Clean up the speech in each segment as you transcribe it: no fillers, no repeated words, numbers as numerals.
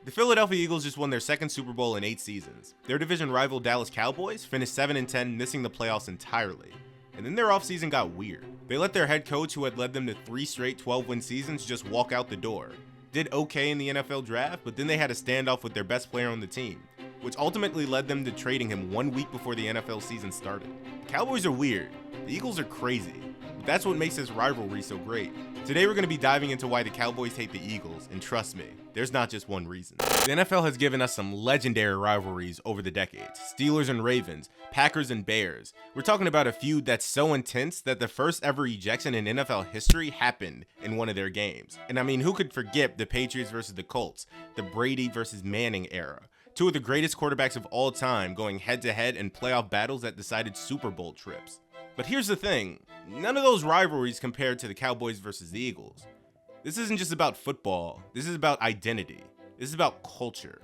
The Philadelphia Eagles just won their second Super Bowl in 8 seasons. Their division rival Dallas Cowboys finished 7-10, missing the playoffs entirely. And then their offseason got weird. They let their head coach, who had led them to 3 straight 12-win seasons, just walk out the door. Did okay in the NFL draft, but then they had a standoff with their best player on the team, which ultimately led them to trading him 1 week before the NFL season started. The Cowboys are weird. The Eagles are crazy. But that's what makes this rivalry so great. Today we're going to be diving into why the Cowboys hate the Eagles, and trust me, there's not just one reason. The NFL has given us some legendary rivalries over the decades. Steelers and Ravens, Packers and Bears. We're talking about a feud that's so intense that the first ever ejection in NFL history happened in one of their games. And I mean, who could forget the Patriots versus the Colts, the Brady versus Manning era? 2 of the greatest quarterbacks of all time going head-to-head in playoff battles that decided Super Bowl trips. But here's the thing, none of those rivalries compared to the Cowboys versus the Eagles. This isn't just about football, this is about identity. This is about culture.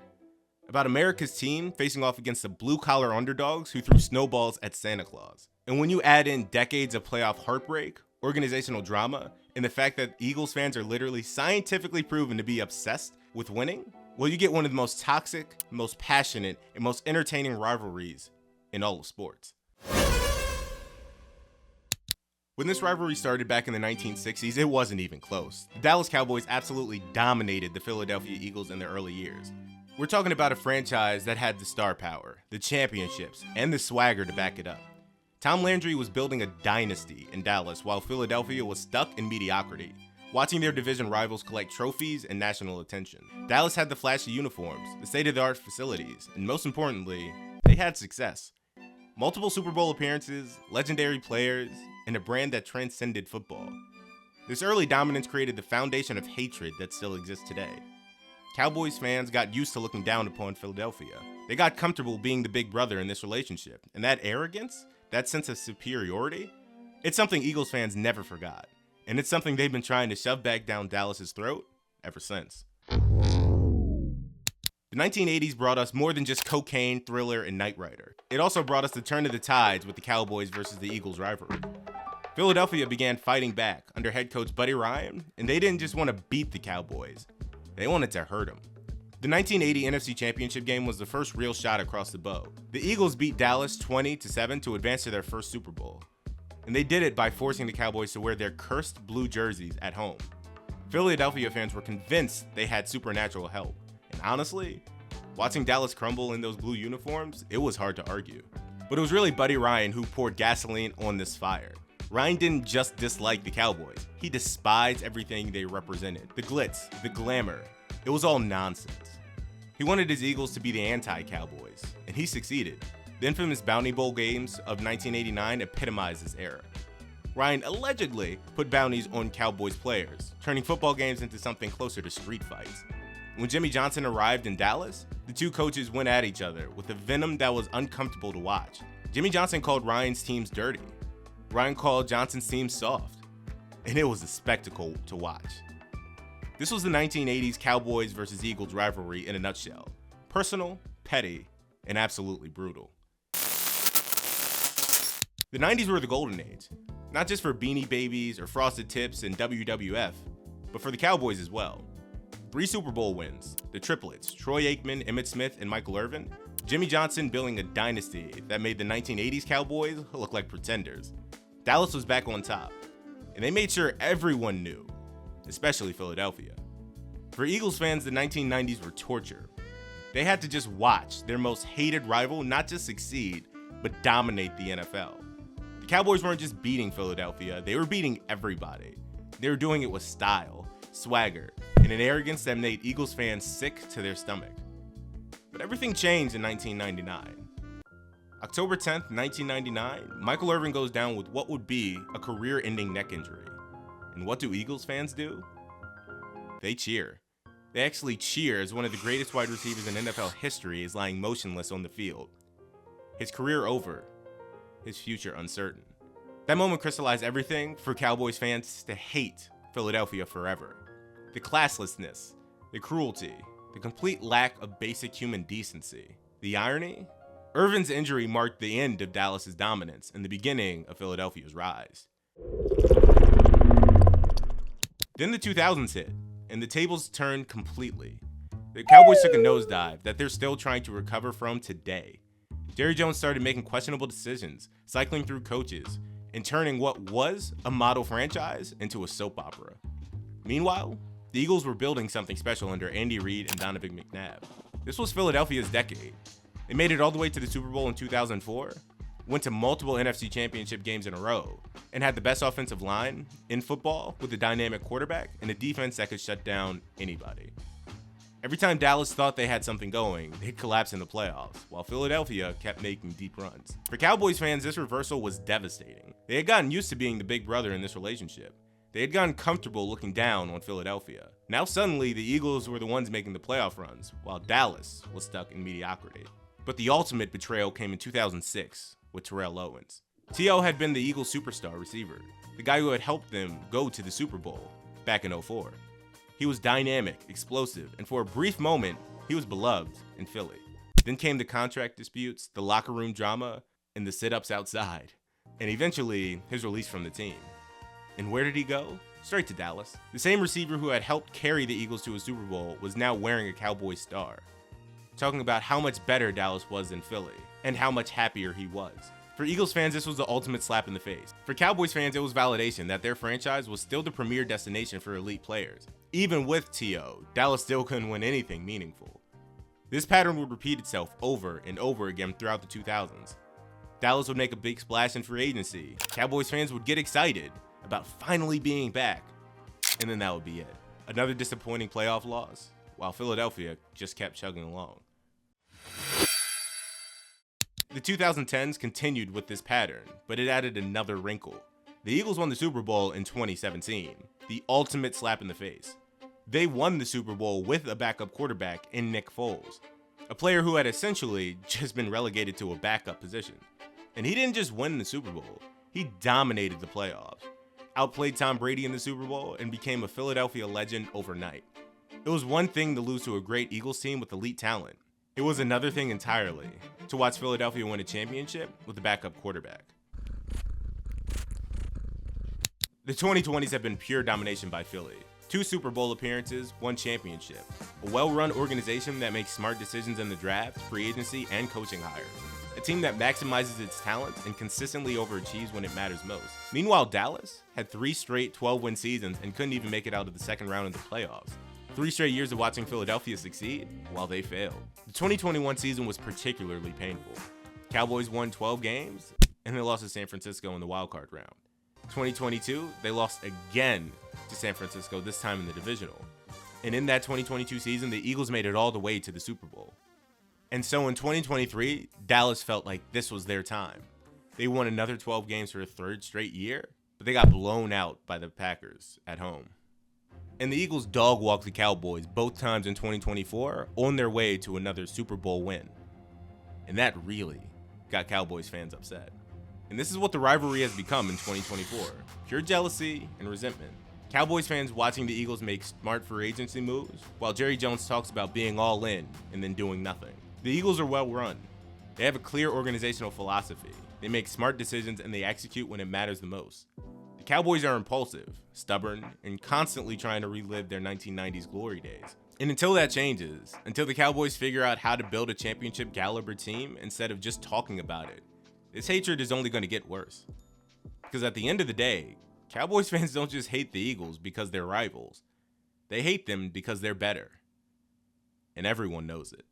About America's team facing off against the blue-collar underdogs who threw snowballs at Santa Claus. And when you add in decades of playoff heartbreak, organizational drama, and the fact that Eagles fans are literally scientifically proven to be obsessed with winning, well, you get one of the most toxic, most passionate, and most entertaining rivalries in all of sports. When this rivalry started back in the 1960s, it wasn't even close. The Dallas Cowboys absolutely dominated the Philadelphia Eagles in their early years. We're talking about a franchise that had the star power, the championships, and the swagger to back it up. Tom Landry was building a dynasty in Dallas while Philadelphia was stuck in mediocrity, watching their division rivals collect trophies and national attention. Dallas had the flashy uniforms, the state-of-the-art facilities, and most importantly, they had success. Multiple Super Bowl appearances, legendary players, and a brand that transcended football. This early dominance created the foundation of hatred that still exists today. Cowboys fans got used to looking down upon Philadelphia. They got comfortable being the big brother in this relationship, and that arrogance, that sense of superiority, it's something Eagles fans never forgot, and it's something they've been trying to shove back down Dallas's throat ever since. The 1980s brought us more than just cocaine, Thriller, and Knight Rider. It also brought us the turn of the tides with the Cowboys versus the Eagles rivalry. Philadelphia began fighting back under head coach Buddy Ryan, and they didn't just want to beat the Cowboys, they wanted to hurt them. The 1980 NFC Championship game was the first real shot across the bow. The Eagles beat Dallas 20-7 to advance to their first Super Bowl, and they did it by forcing the Cowboys to wear their cursed blue jerseys at home. Philadelphia fans were convinced they had supernatural help. And honestly, watching Dallas crumble in those blue uniforms, it was hard to argue. But it was really Buddy Ryan who poured gasoline on this fire. Ryan didn't just dislike the Cowboys, he despised everything they represented. The glitz, the glamour, it was all nonsense. He wanted his Eagles to be the anti-Cowboys, and he succeeded. The infamous Bounty Bowl games of 1989 epitomized this era. Ryan allegedly put bounties on Cowboys players, turning football games into something closer to street fights. When Jimmy Johnson arrived in Dallas, the 2 coaches went at each other with a venom that was uncomfortable to watch. Jimmy Johnson called Ryan's teams dirty. Ryan called Johnson's teams soft. And it was a spectacle to watch. This was the 1980s Cowboys versus Eagles rivalry in a nutshell. Personal, petty, and absolutely brutal. The 90s were the golden age, not just for Beanie Babies or Frosted Tips and WWF, but for the Cowboys as well. 3 Super Bowl wins, the triplets, Troy Aikman, Emmitt Smith, and Michael Irvin, Jimmy Johnson building a dynasty that made the 1980s Cowboys look like pretenders. Dallas was back on top, and they made sure everyone knew, especially Philadelphia. For Eagles fans, the 1990s were torture. They had to just watch their most hated rival not just succeed, but dominate the NFL. The Cowboys weren't just beating Philadelphia, they were beating everybody. They were doing it with style, swagger, and an arrogance that made Eagles fans sick to their stomach. But everything changed in 1999. October 10th, 1999, Michael Irvin goes down with what would be a career-ending neck injury. And what do Eagles fans do? They cheer. They actually cheer as one of the greatest wide receivers in NFL history is lying motionless on the field. His career over, his future uncertain. That moment crystallized everything for Cowboys fans to hate Philadelphia forever. The classlessness, the cruelty, the complete lack of basic human decency. The irony? Irvin's injury marked the end of Dallas's dominance and the beginning of Philadelphia's rise. Then the 2000s hit, and the tables turned completely. The Cowboys took a nosedive that they're still trying to recover from today. Jerry Jones started making questionable decisions, cycling through coaches, and turning what was a model franchise into a soap opera. Meanwhile, the Eagles were building something special under Andy Reid and Donovan McNabb. This was Philadelphia's decade. They made it all the way to the Super Bowl in 2004, went to multiple NFC Championship games in a row, and had the best offensive line in football with a dynamic quarterback and a defense that could shut down anybody. Every time Dallas thought they had something going, they'd collapse in the playoffs, while Philadelphia kept making deep runs. For Cowboys fans, this reversal was devastating. They had gotten used to being the big brother in this relationship. They had gotten comfortable looking down on Philadelphia. Now suddenly, the Eagles were the ones making the playoff runs, while Dallas was stuck in mediocrity. But the ultimate betrayal came in 2006 with Terrell Owens. T.O. had been the Eagles' superstar receiver, the guy who had helped them go to the Super Bowl back in 2004. He was dynamic, explosive, and for a brief moment, he was beloved in Philly. Then came the contract disputes, the locker room drama, and the sit-ups outside, and eventually his release from the team. And where did he go? Straight to Dallas. The same receiver who had helped carry the Eagles to a Super Bowl was now wearing a Cowboys star, talking about how much better Dallas was than Philly, and how much happier he was. For Eagles fans, this was the ultimate slap in the face. For Cowboys fans, it was validation that their franchise was still the premier destination for elite players. Even with T.O., Dallas still couldn't win anything meaningful. This pattern would repeat itself over and over again throughout the 2000s. Dallas would make a big splash in free agency. Cowboys fans would get excited about finally being back, and then that would be it. Another disappointing playoff loss, while Philadelphia just kept chugging along. The 2010s continued with this pattern, but it added another wrinkle. The Eagles won the Super Bowl in 2017, the ultimate slap in the face. They won the Super Bowl with a backup quarterback in Nick Foles, a player who had essentially just been relegated to a backup position. And he didn't just win the Super Bowl, he dominated the playoffs, outplayed Tom Brady in the Super Bowl, and became a Philadelphia legend overnight. It was one thing to lose to a great Eagles team with elite talent. It was another thing entirely to watch Philadelphia win a championship with a backup quarterback. The 2020s have been pure domination by Philly. 2 Super Bowl appearances, 1 championship. A well-run organization that makes smart decisions in the draft, free agency, and coaching hires. A team that maximizes its talent and consistently overachieves when it matters most. Meanwhile, Dallas had 3 straight 12-win seasons and couldn't even make it out of the second round of the playoffs. 3 straight years of watching Philadelphia succeed while they failed. The 2021 season was particularly painful. Cowboys won 12 games, and they lost to San Francisco in the wildcard round. 2022, they lost again to San Francisco, this time in the divisional. And in that 2022 season, the Eagles made it all the way to the Super Bowl. And so in 2023, Dallas felt like this was their time. They won another 12 games for a 3rd straight year, but they got blown out by the Packers at home. And the Eagles dog-walked the Cowboys both times in 2024 on their way to another Super Bowl win. And that really got Cowboys fans upset. And this is what the rivalry has become in 2024. Pure jealousy and resentment. Cowboys fans watching the Eagles make smart free agency moves, while Jerry Jones talks about being all in and then doing nothing. The Eagles are well run. They have a clear organizational philosophy. They make smart decisions and they execute when it matters the most. The Cowboys are impulsive, stubborn, and constantly trying to relive their 1990s glory days. And until that changes, until the Cowboys figure out how to build a championship caliber team instead of just talking about it, this hatred is only going to get worse. Because at the end of the day, Cowboys fans don't just hate the Eagles because they're rivals. They hate them because they're better. And everyone knows it.